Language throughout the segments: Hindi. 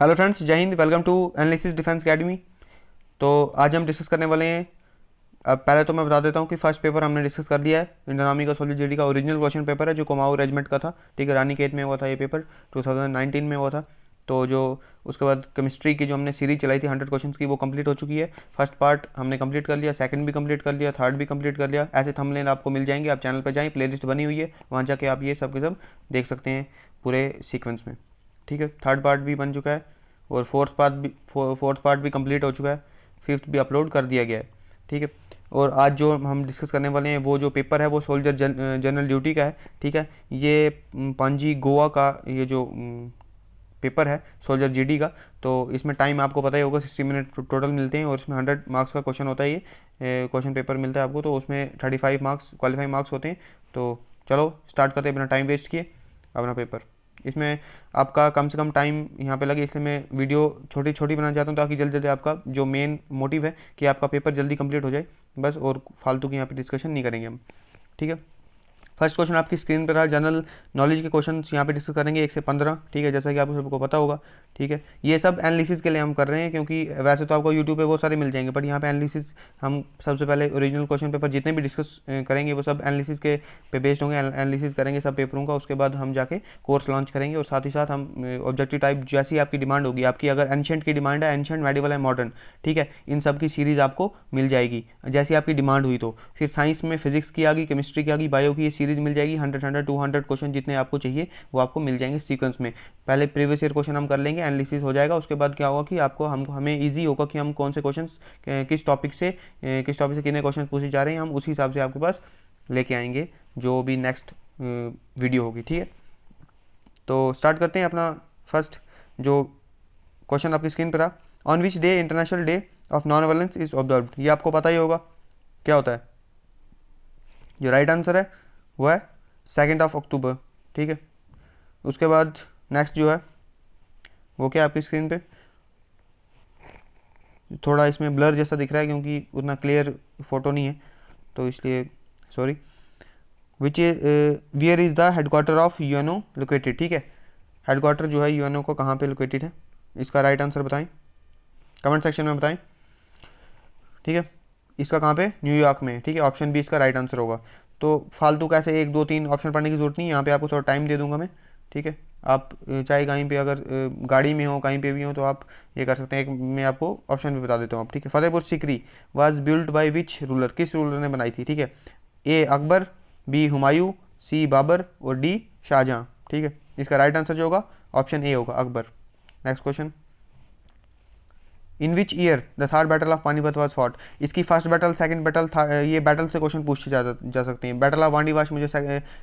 हेलो फ्रेंड्स, जय हिंद। Welcome to analysis defence academy. तो आज हम डिस्कस करने वाले हैं। अब पहले तो मैं बता देता हूँ कि फर्स्ट पेपर हमने डिस्कस कर लिया है। इंडियन आर्मी का सोल्जर जेडी का ओरिजिनल क्वेश्चन पेपर है जो कुमाऊं रेजिमेंट का था। ठीक है, रानीखेत में हुआ था ये पेपर, 2019 में हुआ था। तो जो उसके बाद केमिस्ट्री की जो हमने सीरीज चलाई थी 100 क्वेश्चंस की, वो कंप्लीट हो चुकी है। फर्स्ट पार्ट हमने कंप्लीट कर लिया, सेकंड भी कंप्लीट कर लिया, थर्ड भी कंप्लीट कर लिया। ऐसे थंबनेल आपको मिल जाएंगे, आप चैनल पर जाएँ, प्लेलिस्ट बनी हुई है, वहाँ जाके आप ये सब के सब देख सकते हैं पूरे सीक्वेंस में। ठीक है, थर्ड पार्ट भी बन चुका है और फोर्थ पार्ट भी कंप्लीट हो चुका है। फिफ्थ भी अपलोड कर दिया गया है। ठीक है, और आज जो हम डिस्कस करने वाले हैं वो जो पेपर है वो सोल्जर जनरल ड्यूटी का है। ठीक है, ये पांजी गोवा का ये जो पेपर है सोल्जर जीडी का। तो इसमें टाइम आपको पता ही होगा, 60 मिनट टोटल मिलते हैं और इसमें 100 मार्क्स का क्वेश्चन होता है। ये क्वेश्चन पेपर मिलता है आपको, तो उसमें 35 मार्क्स क्वालिफाइंग मार्क्स होते हैं। तो चलो स्टार्ट करते हैं बिना टाइम वेस्ट किए अपना पेपर। इसमें आपका कम से कम टाइम यहाँ पे लगे, इसलिए मैं वीडियो छोटी छोटी बनाना चाहता हूँ ताकि जल्दी जल्दी आपका जो मेन मोटिव है कि आपका पेपर जल्दी कंप्लीट हो जाए बस, और फालतू की यहाँ पे डिस्कशन नहीं करेंगे हम। ठीक है, फर्स्ट क्वेश्चन आपकी स्क्रीन पर है। जनरल नॉलेज के क्वेश्चन यहाँ पे डिस्कस करेंगे 1 से 15। ठीक है, जैसा कि आपको सबको पता होगा। ठीक है, ये सब एनालिसिस के लिए हम कर रहे हैं, क्योंकि वैसे तो आपको यूट्यूब पे बहुत सारे मिल जाएंगे, बट यहाँ पे एनालिसिस हम सबसे पहले ओरिजिनल क्वेश्चन पेपर जितने भी डिस्कस करेंगे वो सब एनालिसिस के पे बेस्ड होंगे। एनालिसिस करेंगे सब पेपरों का, उसके बाद हम जाके कोर्स लॉन्च करेंगे। और साथ ही साथ हम ऑब्जेक्टिव टाइप जैसी आपकी डिमांड होगी, आपकी अगर एंशेंट की डिमांड है, एंशेंट, मेडिवल एंड मॉडर्न, ठीक है, इन सब की सीरीज़ आपको मिल जाएगी जैसी आपकी डिमांड हुई। तो फिर साइंस में फिजिक्स की आ गई, केमिस्ट्री की आ गई, बायो की ये सीरीज़ मिल जाएगी। 100 क्वेश्चन जितने आपको चाहिए वो आपको मिल जाएंगे सीक्वेंस में। पहले प्रीवियस ईयर क्वेश्चन हम कर लेंगे, एनालिसिस हो जाएगा। उसके बाद क्या होगा कि आपको हमें ईजी होगा कि हम कौन से क्वेश्चन किस टॉपिक से कितने क्वेश्चन पूछे जा रहे हैं, हम उसी हिसाब से आपके पास लेके आएंगे जो भी नेक्स्ट वीडियो होगी। ठीक है, तो स्टार्ट करते हैं अपना फर्स्ट जो क्वेश्चन आपकी स्क्रीन पर आ। On which day international day of non violence is observed. ये आपको पता ही होगा क्या होता है। जो राइट आंसर है वो है 2 अक्टूबर। ठीक है, उसके बाद नेक्स्ट जो है वो क्या है आपकी स्क्रीन पे, थोड़ा इसमें ब्लर जैसा दिख रहा है क्योंकि उतना क्लियर फोटो नहीं है, तो इसलिए sorry. Which wear is the headquarter of UNO located. ठीक है, हेडक्वार्टर जो है यूएनओ को कहाँ पे लोकेटेड है, इसका राइट आंसर बताएं, कमेंट सेक्शन में बताएं। ठीक है, इसका कहाँ पे, न्यूयॉर्क में। ठीक है, ऑप्शन बी इसका राइट आंसर होगा। तो फालतू कैसे 1 2 3 ऑप्शन पढ़ने की जरूरत नहीं है, यहाँ पे आपको थोड़ा टाइम दे दूंगा मैं। ठीक है, आप चाहे कहीं पे अगर गाड़ी में हो, कहीं पे भी हो, तो आप ये कर सकते हैं। एक मैं आपको ऑप्शन भी बता देता हूँ आप। ठीक है, Fatehpur Sikri was build by which ruler, किस रूलर ने बनाई थी। ठीक है, ए अकबर, बी हुमायूं, सी बाबर और डी शाहजहाँ। ठीक है, इसका राइट आंसर जो होगा ऑप्शन ए होगा, Akbar. Next question, in which year the third battle of Panipat was fought. इसकी फर्स्ट बैटल, सेकंड बैटल, ये बैटल से क्वेश्चन पूछे जा सकते हैं। बैटल ऑफ वांडीवाश मुझे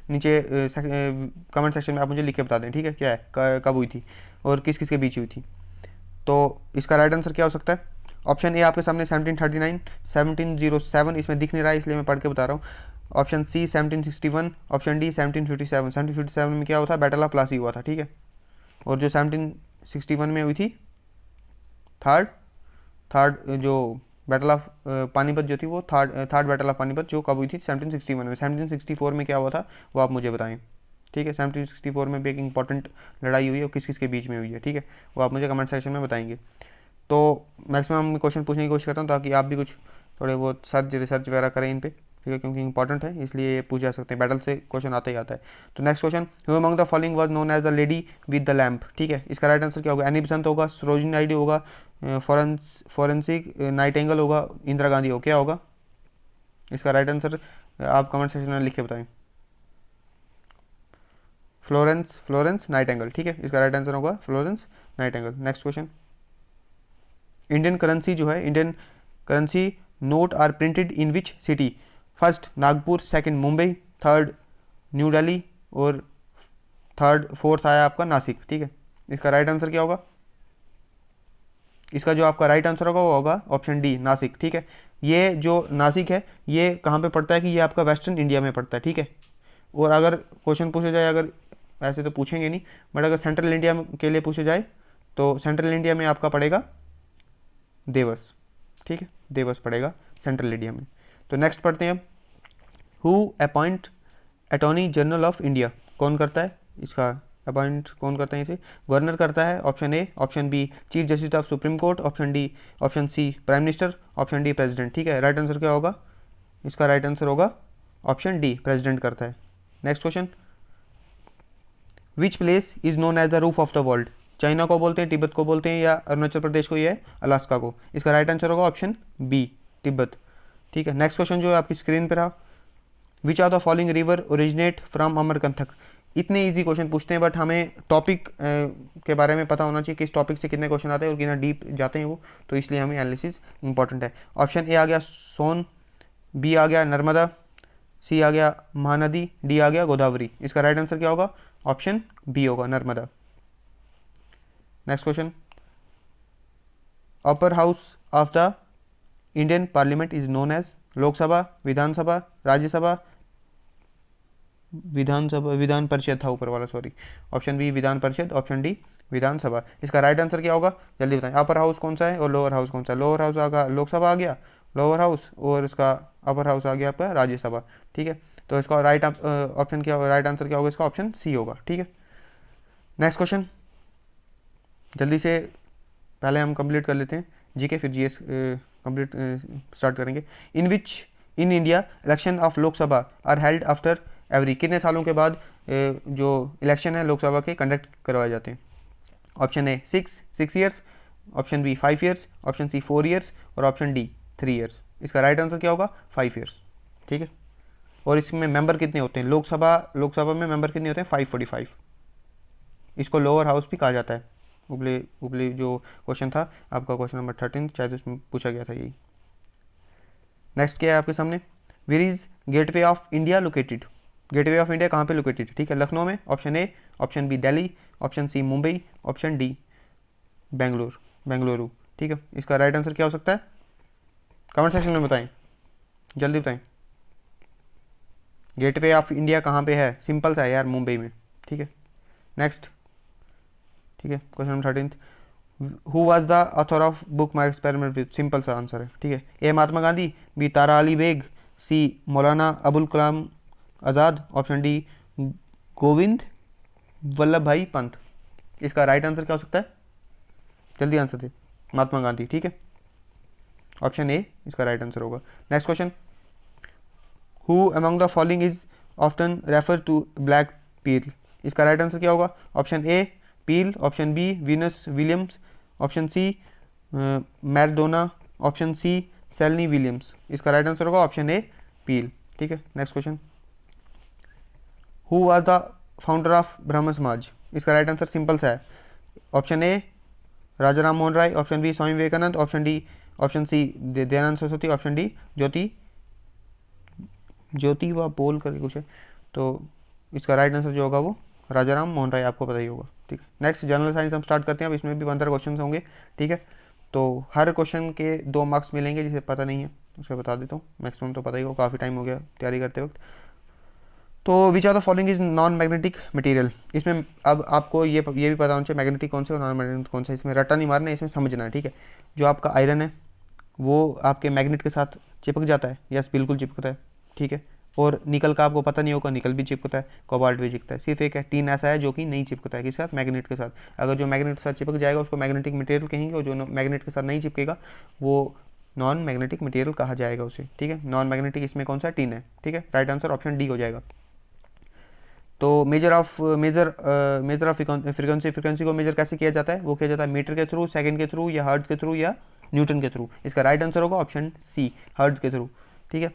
नीचे कमेंट सेक्शन में आप मुझे लिख के बता दें। ठीक है, क्या है, कब हुई थी और किस किस के बीच हुई थी। तो इसका राइट आंसर क्या हो सकता है। ऑप्शन ए आपके सामने 1739, 1707, इसमें दिख नहीं रहा है इसलिए मैं पढ़ के बता रहा हूँ। Option C 1761, option D 1757। 1757 में क्या हुआ था, बैटल ऑफ प्लासी हुआ था। ठीक है, और जो 1761 में हुई थी थर्ड थर्ड जो बैटल ऑफ पानीपत जो थी वो थर्ड बैटल ऑफ पानीपत जो कब हुई थी, 1761 में। 1764 में क्या हुआ था वो आप मुझे बताएं। ठीक है, 1764 में भी एक इंपॉर्टेंट लड़ाई हुई है, और किस किस के बीच में हुई है। ठीक है, वो आप मुझे कमेंट सेक्शन में बताएंगे। तो मैक्सिमम क्वेश्चन पूछने की कोशिश करता हूँ ताकि आप भी कुछ थोड़े बहुत सर्च रिसर्च वगैरह करें इन पे। ठीक है, क्योंकि इंपॉर्टेंट है इसलिए ये पूछ जा सकते हैं, बैटल से क्वेश्चन आता ही आता है। तो next question, who among the following was known as the lady with the lamp. ठीक है, इसका राइट आंसर क्या होगा, एनी बेसेंट होगा, सरोजिनी नायडू होगा, फॉरेंसिक नाइटेंगल होगा, इंदिरा गांधी हो, क्या होगा इसका राइट आंसर, आप कमेंट सेक्शन में लिख के बताएं। Florence Nightingale. ठीक है, इसका राइट आंसर होगा Florence Nightingale. Next question, Indian currency जो है, Indian currency note are printed in which city. First Nagpur, second Mumbai, third new Delhi और फोर्थ आया आपका नासिक। ठीक है, इसका राइट आंसर क्या होगा, इसका जो आपका राइट आंसर होगा वो होगा ऑप्शन डी, नासिक। ठीक है, ये जो नासिक है ये कहाँ पे पड़ता है कि ये आपका वेस्टर्न इंडिया में पड़ता है। ठीक है, और अगर क्वेश्चन पूछा जाए, अगर ऐसे तो पूछेंगे नहीं, बट अगर सेंट्रल इंडिया के लिए पूछा जाए तो सेंट्रल इंडिया में आपका पड़ेगा देवस। ठीक है, देवस पड़ेगा सेंट्रल इंडिया में। तो नेक्स्ट पढ़ते हैं अब, who appoint attorney general of India, कौन करता है इसका अपॉइंट कौन करता है इसे? गवर्नर करता है, option A. Option B chief justice of supreme court, option D, option C prime minister, option D president. ठीक है, राइट आंसर क्या होगा? इसका राइट आंसर होगा ऑप्शन डी, प्रेसिडेंट करता है। Next question, which place is known as the roof of the world? China को बोलते हैं, तिब्बत को बोलते हैं, या अरुणाचल प्रदेश को, या अलास्का को? इसका राइट आंसर होगा ऑप्शन बी, तिब्बत। ठीक है, नेक्स्ट क्वेश्चन जो है आपकी स्क्रीन पर रहा, which are the following river originate from Amarkantak? इतने इजी क्वेश्चन पूछते हैं, बट हमें टॉपिक के बारे में पता होना चाहिए, किस टॉपिक से कितने क्वेश्चन आते हैं और कितना डीप जाते हैं वो, तो इसलिए हमें एनालिसिस इंपॉर्टेंट है। ऑप्शन ए आ गया सोन, बी आ गया नर्मदा, सी आ गया महानदी, डी आ गया गोदावरी। इसका राइट आंसर क्या होगा? ऑप्शन बी होगा, Narmada. Next question, upper house of the Indian parliament is known as? Lok Sabha, विधानसभा, राज्यसभा, विधान परिषद था ऊपर वाला, sorry. Option B Vidhan Parishad, option D विधानसभा। इसका राइट आंसर क्या होगा जल्दी बताएं? अपर हाउस कौन सा है और लोअर हाउस कौन सा है? लोअर हाउस आ गया लोकसभा आ गया लोअर हाउस, और इसका अपर हाउस आ गया आपका राज्यसभा। ठीक है, तो इसका राइट ऑप्शन क्या होगा? राइट आंसर क्या होगा इसका? ऑप्शन सी होगा। ठीक है, नेक्स्ट क्वेश्चन जल्दी से पहले हम कंप्लीट कर लेते हैं जीके, फिर जीएस कंप्लीट स्टार्ट करेंगे। In India election of Lok Sabha are held after every? कितने सालों के बाद जो इलेक्शन है लोकसभा के कंडक्ट करवाए जाते हैं? Option A 6 years, option B 5 years, option C 4 years, और ऑप्शन डी 3 ईयर्स। इसका राइट आंसर क्या होगा? 5 ईयर्स। ठीक है, और इसमें मेंबर कितने होते हैं? लोकसभा में मेंबर कितने होते हैं? 545। इसको लोअर हाउस भी कहा जाता है। उपले जो क्वेश्चन था आपका, क्वेश्चन नंबर 13 शायद उसमें पूछा गया था यही। नेक्स्ट क्या है आपके सामने, where is gateway of India located? Gateway of India कहाँ पे लोकेटेड है? ठीक है, लखनऊ में, option A, option B Delhi, option C Mumbai, option D Bengaluru. ठीक है, इसका राइट आंसर क्या हो सकता है? कमेंट सेक्शन में बताएं, जल्दी बताएं। गेटवे ऑफ इंडिया कहाँ पे है? सिंपल सा है यार, मुंबई में। ठीक है, नेक्स्ट। ठीक है, question number 13, who was the author of book my experiment with? Simple सा आंसर है। ठीक है, ए महात्मा गांधी, बी तारा अली बेग, सी मौलाना अबुल कलाम आज़ाद, ऑप्शन डी गोविंद वल्लभ भाई पंत। इसका राइट आंसर क्या हो सकता है? जल्दी आंसर दे। महात्मा गांधी। ठीक है, ऑप्शन ए इसका राइट आंसर होगा। Next question, who among the following is often refer to Black Pele? इसका राइट आंसर क्या होगा? Option A Pele, option B Venus Williams, option C Maradona, option C Serena Williams. इसका राइट आंसर होगा ऑप्शन ए पील। ठीक है, next question, who was the founder of Brahmo Samaj? इसका राइट आंसर सिंपल सा है, option A Raja Ram Mohan Roy, option B Swami Vivekananda, option C Dayanand Saraswati, option D Jyoti व बोल करके कुछ है। तो इसका राइट आंसर जो होगा वो राजा राम मोहन राय, आपको पता ही होगा। ठीक है, नेक्स्ट जनरल साइंस हम स्टार्ट करते हैं। अब इसमें भी 15 क्वेश्चन होंगे। ठीक है, तो हर क्वेश्चन के 2 मार्क्स मिलेंगे, जिसे पता नहीं है उसका बता देता हूँ। मैक्सिमम तो पता ही होगा, काफ़ी टाइम हो गया तैयारी करते वक्त। तो which are the following is non magnetic material? इसमें अब आपको ये भी पता होना चाहिए मैग्नेटिक कौन से और नॉन मैग्नेटिक कौन सा। इसमें रट्टा नहीं मारना है, इसमें समझना है। ठीक है, जो आपका आयरन है वो आपके मैग्नेट के साथ चिपक जाता है, यस बिल्कुल चिपकता है। ठीक है, और निकल का आपको पता नहीं होगा, निकल भी चिपकता है, कोबाल्ट भी चिपकता है। सिर्फ एक है टीन ऐसा है जो कि नहीं चिपकता है, किसके साथ? मैग्नेट के साथ। अगर जो मैग्नेट के साथ चिपक जाएगा उसको मैग्नेटिक मटेरियल कहेंगे, और जो मैग्नेट के साथ नहीं चिपकेगा वो नॉन मैग्नेटिक मटेरियल कहा जाएगा उसे। ठीक है, नॉन मैग्नेटिक इसमें कौन सा? टीन है। ठीक है, राइट आंसर ऑप्शन डी हो जाएगा। तो मेजर ऑफ फ्रीक्वेंसी को मेजर कैसे किया जाता है? वो किया जाता है मीटर के थ्रू, सेकंड के थ्रू, या हर्ट्ज के थ्रू, या न्यूटन के थ्रू। इसका राइट आंसर होगा ऑप्शन सी, हर्ट्ज के थ्रू। ठीक है,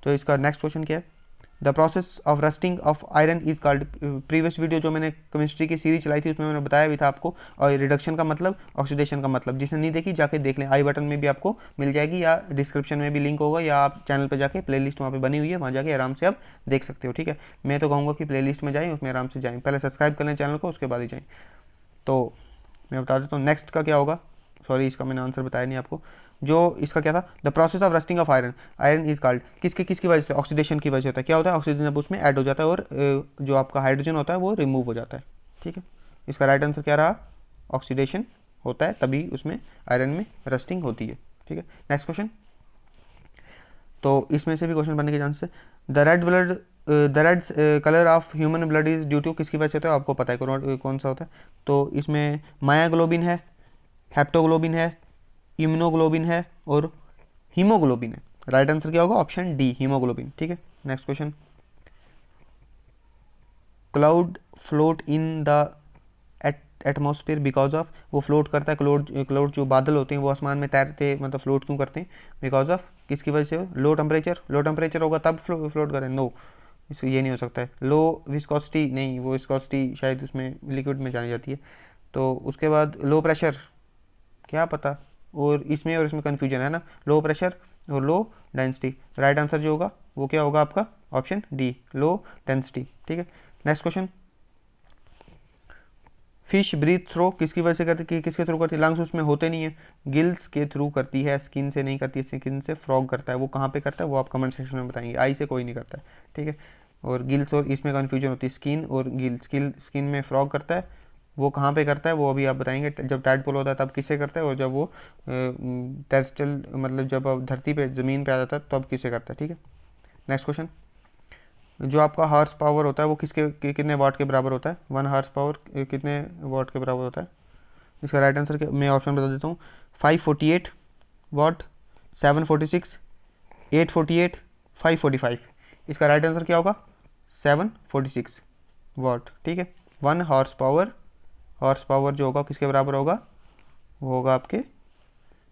तो इसका नेक्स्ट क्वेश्चन क्या है, the process of rusting of iron is called? Previous video जो मैंने केमिस्ट्री की सीरीज चलाई थी उसमें मैंने बताया भी था आपको, और रिडक्शन का मतलब, ऑक्सीडेशन का मतलब। जिसने नहीं देखी जाके देख लें, आई बटन में भी आपको मिल जाएगी, या डिस्क्रिप्शन में भी लिंक होगा, या आप चैनल पर जाके प्लेलिस्ट वहाँ पे बनी हुई है, वहाँ जाके आराम से आप देख सकते हो। ठीक है, मैं तो कहूँगा कि प्लेलिस्ट में जाएँ, उसमें आराम से जाएँ, पहले सब्सक्राइब कर लें चैनल को, उसके बाद ही जाएँ। तो मैं बता देता हूँ नेक्स्ट का क्या होगा। सॉरी, इसका मैंने आंसर बताया नहीं आपको। जो इसका क्या था, the process of rusting of iron is called? किसकी वजह से? ऑक्सीडेशन की वजह से होता है। क्या होता है? ऑक्सीजन जब उसमें ऐड हो जाता है और जो आपका हाइड्रोजन होता है वो रिमूव हो जाता है। ठीक है, इसका राइट आंसर क्या रहा? ऑक्सीडेशन होता है, तभी उसमें आयरन में रस्टिंग होती है। ठीक है, नेक्स्ट क्वेश्चन, तो इसमें से भी क्वेश्चन बनने के चांस है। The red blood the red colour of human blood is due to किसकी वजह से होता है, आपको पता है कौन सा होता है। तो इसमें मायाग्लोबिन है, हेप्टोग्लोबिन है, इम्यूनोग्लोबिन है और हीमोग्लोबिन है। राइट आंसर क्या होगा, ऑप्शन डी हीमोग्लोबिन। ठीक है, next question. Cloud float in the atmosphere because of, वो फ्लोट करता है, क्लाउड जो बादल होते हैं वो आसमान में तैरते, मतलब फ्लोट क्यों करते हैं, बिकॉज ऑफ किसकी वजह से हो, लो टेम्परेचर होगा तब फ्लोट करें, नो इस ये नहीं हो सकता है। लो विस्कोसिटी, नहीं वो विस्कोसिटी शायद उसमें लिक्विड में जानी जाती है। तो उसके बाद लो प्रेशर, क्या पता, और इसमें कन्फ्यूजन है ना, लो प्रेशर और लो डेंसिटी। राइट आंसर जो होगा वो क्या होगा आपका, ऑप्शन डी लो डेंसिटी। ठीक है, next question. Fish breathe through किसकी वजह से करती है, किसके थ्रू करती है, लंग्स उसमें होते नहीं है, गिल्स के थ्रू करती है, स्किन से नहीं करती है, स्किन से फ्रॉग करता है। वो कहाँ पे करता है वो आप कमेंट सेक्शन में बताएंगे, आई से कोई नहीं करता है। ठीक है, और गिल्स और इसमें कन्फ्यूजन होती है, स्किन और गिल, स्किन में फ्रॉग करता है, वो कहाँ पे करता है वो अभी आप बताएंगे। जब टाइडपोल होता है तब किससे करता है, और जब वो टेरेस्ट्रियल मतलब जब धरती पे ज़मीन पे आ जाता है तब किससे करता है। ठीक है, नेक्स्ट क्वेश्चन। जो आपका हॉर्स पावर होता है वो कितने वाट के बराबर होता है, 1 हॉर्स पावर कितने वाट के बराबर होता है। इसका राइट आंसर मैं ऑप्शन बता देता हूँ, 548 वाट, 746, 848, 545। इसका राइट आंसर क्या होगा, 746 वाट। ठीक है, 1 हॉर्स पावर जो होगा किसके बराबर होगा, वो होगा आपके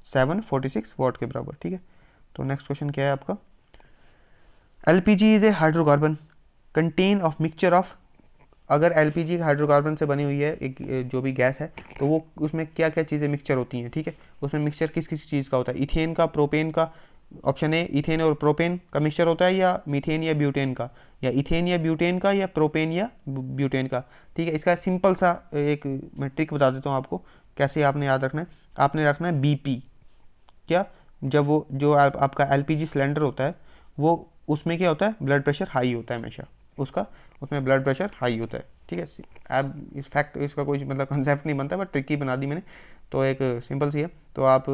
746 वाट के बराबर। ठीक है, तो नेक्स्ट क्वेश्चन क्या है आपका। LPG is a hydrocarbon contain of mixture of, अगर एलपीजी हाइड्रोकार्बन से बनी हुई है एक जो भी गैस है, तो वो उसमें क्या क्या चीज़ें मिक्सचर होती हैं। ठीक है, उसमें मिक्सचर किस किस चीज़ का होता है, इथेन का, प्रोपेन का, ऑप्शन ए इथेन और प्रोपेन का मिक्सचर होता है, या मीथेन या ब्यूटेन का, या इथेन या ब्यूटेन का, या प्रोपेन या ब्यूटेन का। ठीक है, इसका सिंपल सा एक मैं ट्रिक बता देता हूँ आपको, कैसे आपने याद रखना है। आपने रखना है बीपी, क्या, जब वो जो आपका एलपीजी सिलेंडर होता है वो उसमें क्या होता है, ब्लड प्रेशर हाई होता है हमेशा उसका, उसमें ब्लड प्रेशर हाई होता है। ठीक है, अब इस फैक्ट इसका कोई मतलब कंसेप्ट नहीं बनता, बट ट्रिकी बना दी मैंने, तो एक सिंपल सी है, तो आप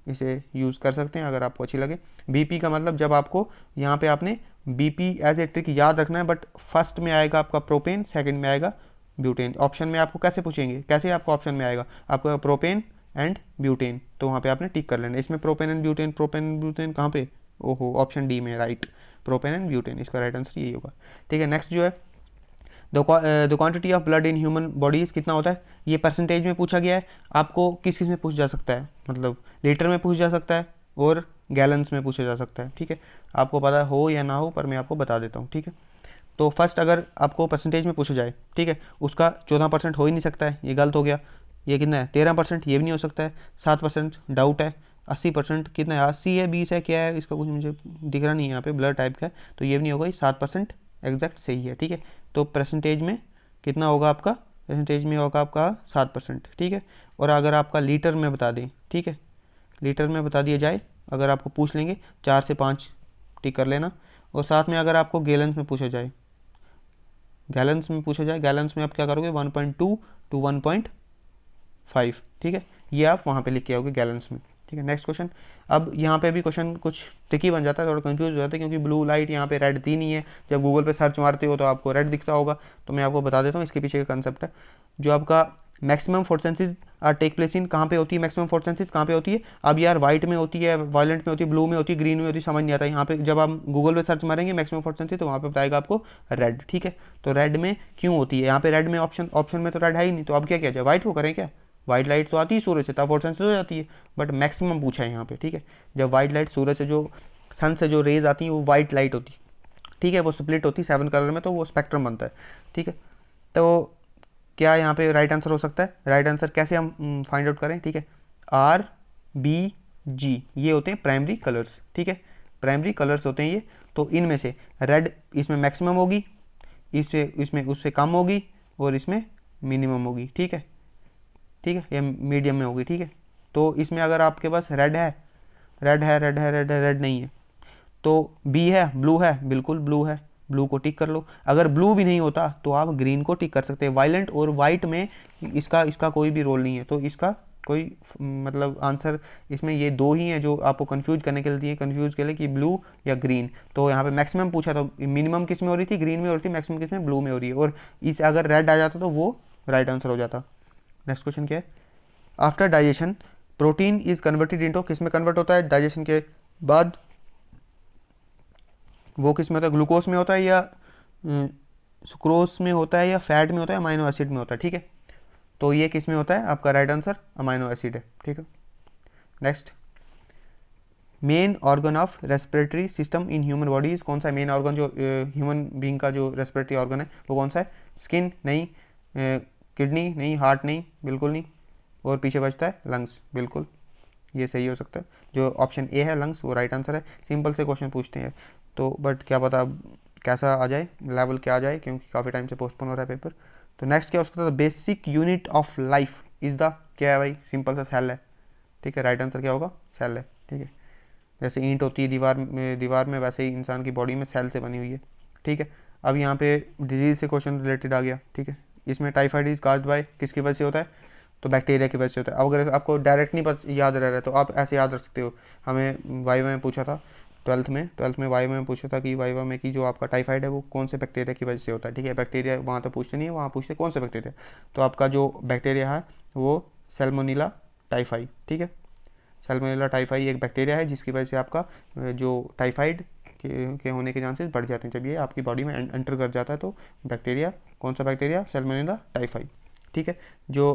इसे यूज़ कर सकते हैं अगर आपको अच्छी लगे। बीपी का मतलब जब आपको यहाँ पे आपने बीपी एज ए ट्रिक याद रखना है, बट फर्स्ट में आएगा आपका प्रोपेन, सेकंड में आएगा ब्यूटेन। ऑप्शन में आपको कैसे पूछेंगे, कैसे आपको ऑप्शन में आएगा, आपका प्रोपेन एंड ब्यूटेन, तो वहाँ पे आपने टिक कर लेना। इसमें प्रोपेन एंड ब्यूटेन कहाँ पे, ओहो ऑप्शन डी में, राइट, प्रोपेन एंड ब्यूटेन, इसका राइट आंसर यही होगा। ठीक है, नेक्स्ट जो है, the quantity of blood in human bodies कितना होता है, ये परसेंटेज में पूछा गया है। आपको किस किस में पूछा जा सकता है, मतलब लीटर में पूछा जा सकता है और गैलन्स में पूछा जा सकता है। ठीक है, आपको पता हो या ना हो पर मैं आपको बता देता हूँ। ठीक है, तो फर्स्ट अगर आपको परसेंटेज में पूछा जाए, ठीक है, उसका 14% हो ही नहीं सकता है, ये गलत हो गया। ये कितना है, 13%, ये भी नहीं हो सकता है। 7% डाउट है। 80% कितना है, 80 है, 20 है, क्या है, इसका कुछ मुझे दिख रहा नहीं है यहाँ पे, ब्लर टाइप का है, तो ये भी नहीं होगा। ये 7% एग्जैक्ट सही है। ठीक है, तो परसेंटेज में कितना होगा आपका, परसेंटेज में होगा आपका 7%। ठीक है, और अगर आपका लीटर में बता दें, ठीक है, लीटर में बता दिया जाए, अगर आपको पूछ लेंगे 4 से 5 टिक कर लेना। और साथ में अगर आपको गैलन्स में पूछा जाए, गैलन्स में आप क्या करोगे, 1.2 टू 1.5। ठीक है, ये आप वहाँ पे लिख के आओगे गैलन्स में। ठीक है, नेक्स्ट क्वेश्चन। अब यहाँ पे भी क्वेश्चन कुछ ट्रिकी बन जाता है, थोड़ा कंफ्यूज हो जाता है, क्योंकि ब्लू लाइट यहाँ पे रेड दी नहीं है। जब गूगल पे सर्च मारते हो तो आपको रेड दिखता होगा, तो मैं आपको बता देता हूँ इसके पीछे का कंसेप्ट है। जो आपका maximum photosynthesis are take place in, कहाँ पे होती है मैक्सिमम फोटोसिंथेसिस, कहाँ पे होती है। अब यार वाइट में होती है, वायलेंट में होती है, ब्लू में होती है, ग्रीन में होती है, समझ नहीं आता। यहाँ पे जब आप गूगल पे सर्च मारेंगे मैक्सिमम फोटोसिंथेसिस, तो वहाँ पे बताएगा आपको रेड। ठीक है, तो रेड में क्यों होती है, यहाँ पे रेड में ऑप्शन में तो रेड है ही नहीं, तो अब क्या किया जाए, व्हाइट को करें क्या। वाइट लाइट तो आती है सूरज से, तब फोटोसिंथेसिस हो जाती है, बट मैक्सिमम पूछा है यहाँ पे। ठीक है, जब वाइट लाइट सूरज से जो सन से जो रेज आती है वो वाइट लाइट होती है। ठीक है, वो स्प्लिट होती है 7 कलर में, तो वो स्पेक्ट्रम बनता है। ठीक है, तो क्या यहाँ पे राइट आंसर हो सकता है, राइट आंसर कैसे हम फाइंड आउट करें। ठीक है, आर बी जी ये होते हैं प्राइमरी कलर्स। ठीक है, प्राइमरी कलर्स होते हैं ये, तो इनमें से रेड इसमें मैक्सिमम होगी, इसमें उससे कम होगी, और इसमें मिनिमम होगी। ठीक है, ये मीडियम में होगी। ठीक है, तो इसमें अगर आपके पास रेड नहीं है, तो बी है, ब्लू है, बिल्कुल ब्लू है, ब्लू को टिक कर लो। अगर ब्लू भी नहीं होता तो आप ग्रीन को टिक कर सकते हैं। वायलेंट और वाइट में इसका कोई भी रोल नहीं है, तो इसका कोई मतलब आंसर इसमें ये दो ही हैं जो आपको कंफ्यूज करने के लिए दिए, कंफ्यूज के लिए कि ब्लू या ग्रीन। तो यहाँ पे मैक्सिमम पूछा तो मिनिमम किस में हो रही थी, ग्रीन में हो रही थी, मैक्सिमम किस में, ब्लू में हो रही है, और इस अगर रेड आ जाता तो वो राइट आंसर हो जाता। नेक्स्ट क्वेश्चन क्या है, after digestion protein is converted into, किस में कन्वर्ट होता है डाइजेशन के बाद, वो किस में होता है, ग्लूकोज में होता है या सुक्रोज में होता है या फैट में होता है, अमाइनो एसिड में होता है, ठीक है। तो ये किस में होता है, आपका राइट आंसर अमाइनो एसिड है, ठीक है। Next, main organ of respiratory system in human body, कौन सा मेन ऑर्गन जो ह्यूमन बींग का जो रेस्पिरेटरी ऑर्गन है वो कौन सा है, स्किन नहीं, किडनी नहीं, हार्ट नहीं, बिल्कुल नहीं, और पीछे बचता है लंग्स, बिल्कुल ये सही हो सकता है। जो ऑप्शन ए है लंग्स वो राइट आंसर है। सिंपल से क्वेश्चन पूछते हैं तो बट क्या पता अब कैसा आ जाए, लेवल क्या आ जाए, क्योंकि काफ़ी टाइम से पोस्टपोन हो रहा है पेपर। तो नेक्स्ट क्या हो सकता है, basic unit of life is the, क्या है भाई, सिंपल सा सेल है, ठीक है। राइट आंसर क्या होगा, सेल है, ठीक है। जैसे ईंट होती है दीवार में वैसे ही इंसान की बॉडी में सेल से बनी हुई है, ठीक है। अब यहाँ पे डिजीज से क्वेश्चन रिलेटेड आ गया, ठीक है। इसमें टाइफाइड इज काज्ड बाय, किसकी वजह से होता है, तो बैक्टीरिया की वजह से होता है। अब अगर आपको डायरेक्ट नहीं याद रह रहा है तो आप ऐसे याद रख सकते हो, हमें वाइवा में पूछा था, ट्वेल्थ में वाइवा में पूछा था कि वाइवा में कि जो आपका टाइफाइड है वो कौन से बैक्टीरिया की वजह से होता है, ठीक है। बैक्टीरिया वहाँ तो पूछते नहीं है, वहाँ पूछते कौन से बैक्टीरिया, तो आपका जो बैक्टीरिया है वो सैल्मोनेला टाइफाई, ठीक है। सैल्मोनेला टाइफाई एक बैक्टीरिया है जिसकी वजह से आपका जो टाइफाइड के होने के चांसेस बढ़ जाते हैं जब ये आपकी बॉडी में एंटर कर जाता है। तो बैक्टीरिया कौन सा बैक्टीरिया, सैल्मोनेला टाइफाई, ठीक है। जो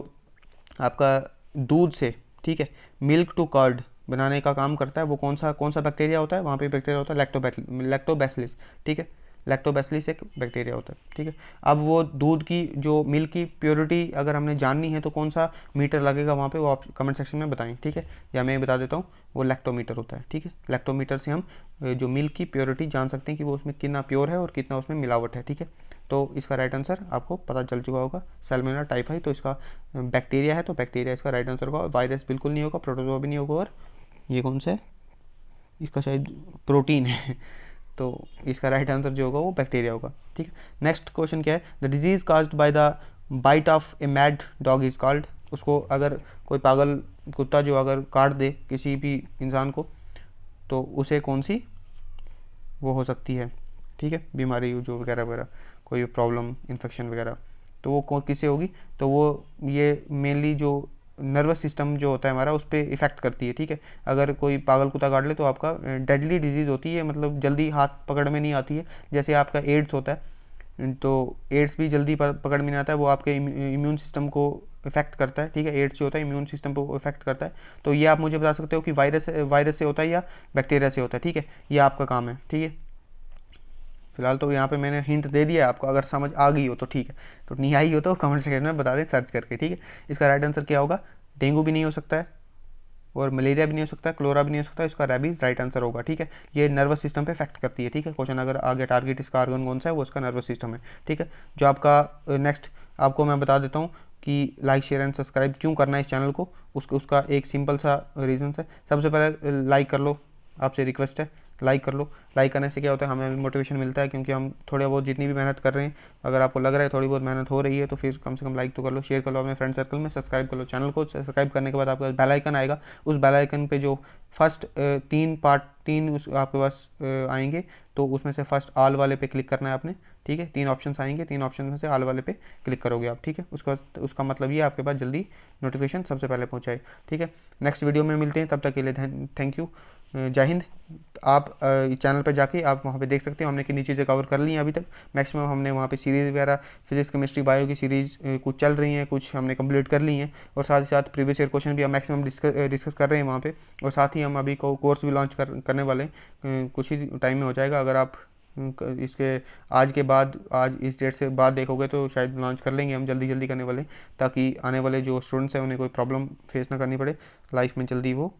आपका दूध से, ठीक है, मिल्क टू कर्ड बनाने का काम करता है वो कौन सा बैक्टीरिया होता है, वहाँ पे बैक्टीरिया होता है लैक्टोबैसिलस, ठीक है। लैक्टोबैसिलस एक बैक्टीरिया होता है, ठीक है। अब वो दूध की जो मिल्क की प्योरिटी अगर हमने जाननी है तो कौन सा मीटर लगेगा वहाँ पे, वो आप कमेंट सेक्शन में बताएं, ठीक है। या मैं बता देता हूँ, वो लैक्टोमीटर होता है, ठीक है। लैक्टोमीटर से हम जो मिल्क की प्योरिटी जान सकते हैं कि वो उसमें कितना प्योर है और कितना उसमें मिलावट है, ठीक है। तो इसका राइट आंसर आपको पता चल चुका होगा, सैल्मोनेला टाइफाई। तो इसका बैक्टीरिया है तो बैक्टीरिया इसका राइट आंसर होगा। वायरस बिल्कुल नहीं होगा, प्रोटोजोआ भी नहीं होगा, और ये कौन सा है, इसका शायद प्रोटीन है तो इसका राइट आंसर जो होगा वो बैक्टीरिया होगा, ठीक है। नेक्स्ट क्वेश्चन क्या है, the disease caused by the bite of a mad dog is called, उसको अगर कोई पागल कुत्ता जो अगर काट दे किसी भी इंसान को तो उसे कौन सी वो हो सकती है, ठीक है, बीमारी जो वगैरह वगैरह, कोई प्रॉब्लम इन्फेक्शन वगैरह, तो वो किससे होगी, तो वो ये मेनली जो नर्वस सिस्टम जो होता है हमारा उस पर इफेक्ट करती है, ठीक है। अगर कोई पागल कुत्ता काट ले तो आपका डेडली डिजीज़ होती है, मतलब जल्दी हाथ पकड़ में नहीं आती है। जैसे आपका एड्स होता है तो एड्स भी जल्दी पकड़ में नहीं आता है, वो आपके इम्यून सिस्टम को इफेक्ट करता है, ठीक है। एड्स जो होता है इम्यून सिस्टम को इफेक्ट करता है। तो ये आप मुझे बता सकते हो कि वायरस से होता है या बैक्टीरिया से होता है, ठीक है। ये आपका काम है, ठीक है। फिलहाल तो यहाँ पे मैंने हिंट दे दिया आपको, अगर समझ आ गई हो तो ठीक है, तो नहीं आई हो तो कमेंट सेक्शन में बता दें सर्च करके, ठीक है। इसका राइट आंसर क्या होगा, डेंगू भी नहीं हो सकता है और मलेरिया भी नहीं हो सकता है, क्लोरा भी नहीं हो सकता है, इसका रेबीज राइट आंसर होगा, ठीक है। ये नर्वस सिस्टम पे इफेक्ट करती है, ठीक है। क्वेश्चन अगर आगे टारगेट इसका ऑर्गन कौन सा है, वो इसका नर्वस सिस्टम है, ठीक है। जो आपका नेक्स्ट आपको मैं बता देता हूँ कि लाइक शेयर एंड सब्सक्राइब क्यों करना है इस चैनल को, उसका एक सिंपल सा रीज़न है। सबसे पहले लाइक कर लो, आपसे रिक्वेस्ट है लाइक कर लो। लाइक करने से क्या होता है, हमें भी मोटिवेशन मिलता है, क्योंकि हम थोड़ा बहुत जितनी भी मेहनत कर रहे हैं, अगर आपको लग रहा है थोड़ी बहुत मेहनत हो रही है तो फिर कम से कम लाइक तो कर लो, शेयर कर लो अपने फ्रेंड सर्कल में, सब्सक्राइब कर लो चैनल को। सब्सक्राइब करने के बाद आपका बेल आइकन आएगा, उस बेल आइकन पे जो फर्स्ट तीन उस आपके पास आएंगे, तो उसमें से फर्स्ट ऑल वाले पे क्लिक करना है आपने, ठीक है। तीन ऑप्शन आएंगे, तीन ऑप्शन में से ऑल वाले पे क्लिक करोगे आप, ठीक है। उसका मतलब ये आपके पास जल्दी नोटिफिकेशन सबसे पहले पहुँचाए, ठीक है। नेक्स्ट वीडियो में मिलते हैं, तब तक के लिए थैंक यू, जय हिंद। आप चैनल पर जाके आप वहाँ पे देख सकते हो हमने कितनी चीज़ें कवर कर ली हैं अभी तक। मैक्सिमम हमने वहाँ पे सीरीज़ वगैरह फिजिक्स केमिस्ट्री बायो की सीरीज़ कुछ चल रही हैं, कुछ हमने कंप्लीट कर ली हैं, और साथ ही साथ प्रीवियस ईयर क्वेश्चन भी हम मैक्सिमम डिस्कस कर रहे हैं वहाँ पे। और साथ ही हम अभी कोर्स भी लॉन्च करने वाले हैं, कुछ ही टाइम में हो जाएगा। अगर आप इसके आज इस डेट से बाद देखोगे तो शायद लॉन्च कर लेंगे हम, जल्दी जल्दी करने वाले, ताकि आने वाले जो स्टूडेंट्स हैं उन्हें कोई प्रॉब्लम फेस ना करनी पड़े लाइफ में, जल्दी वो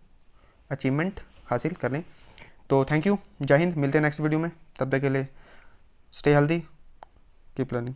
अचीवमेंट हासिल कर लें। तो थैंक यू, जय हिंद, मिलते हैं नेक्स्ट वीडियो में, तब तक के लिए स्टे हेल्दी, कीप लर्निंग।